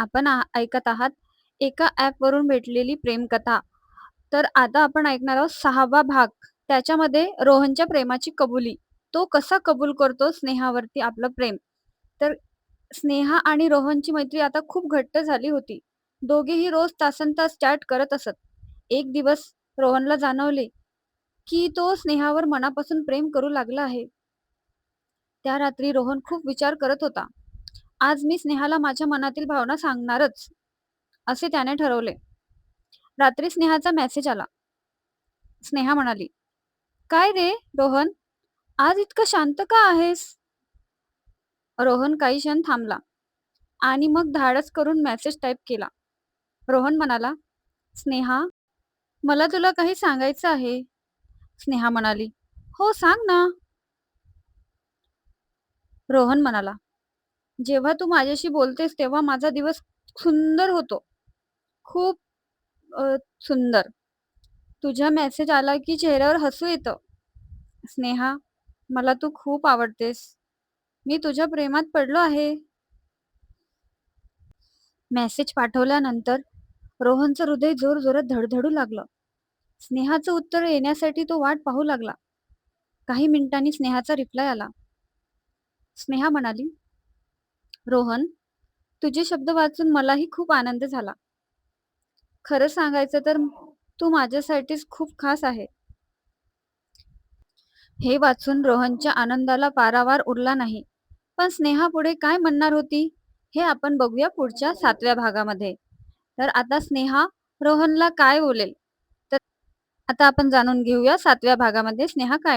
आपण ऐकत आहात एका ॲपवरून भेटलेली प्रेमकथा. तर आता आपण ऐकणार आहोत 6वा भाग. त्याच्यामध्ये रोहनच्या प्रेमाची कबुली. तो कसा कबूल करतो स्नेहावरती आपलं प्रेम. तर स्नेहा आणि रोहनची मैत्री आता खूप घट्ट झाली होती. दोघेही रोज तासनतास चॅट करत असत. एक दिवस रोहनला जाणवले, की तो स्नेहावर मनापासून प्रेम करू लागला आहे. त्या रात्री रोहन खूप विचार करत होता. आज मी स्नेहाला माझ्या मनातील भावना सांगणारच, असे त्याने ठरवले. रात्री स्नेहाचा मेसेज आला. स्नेहा म्हणाली, "काय रे रोहन, आज इतकं शांत का आहेस?" रोहन काही क्षण थांबला आणि मग धाडस करून मेसेज टाईप केला. रोहन म्हणाला, "स्नेहा, मला तुला काही सांगायचं आहे." स्नेहा म्हणाली, "हो, सांग ना." रोहन म्हणाला, "जेव्हा तू माझ्याशी बोलतेस तेव्हा माझा दिवस सुंदर होतो. खूप सुंदर. तुझा मेसेज आला की चेहऱ्यावर हसू येतं. स्नेहा, मला तू खूप आवडतेस. मी तुझ्या प्रेमात पडलो आहे." मेसेज पाठवल्यानंतर रोहनचं हृदय जोरजोरात धडधडू लागलं. स्नेहाचं उत्तर येण्यासाठी तो वाट पाहू लागला. काही मिनिटांनी स्नेहाचा रिप्लाय आला. स्नेहा म्हणाली, "रोहन, तुझे शब्द वाचून मलाही खूप आनंद झाला. खरं सांगायचं तर तू माझ्यासाठीच खूप खास आहे." हे वाचून रोहनच्या आनंदाला पारावार उरला नाही. पण स्नेहा पुढे काय म्हणणार होती, हे आपण बघूया पुढच्या 7व्या भागामध्ये. तर आता स्नेहा रोहनला काय बोलेल? तर आता आपण जाणून घेऊया 7व्या भागामध्ये स्नेहा काय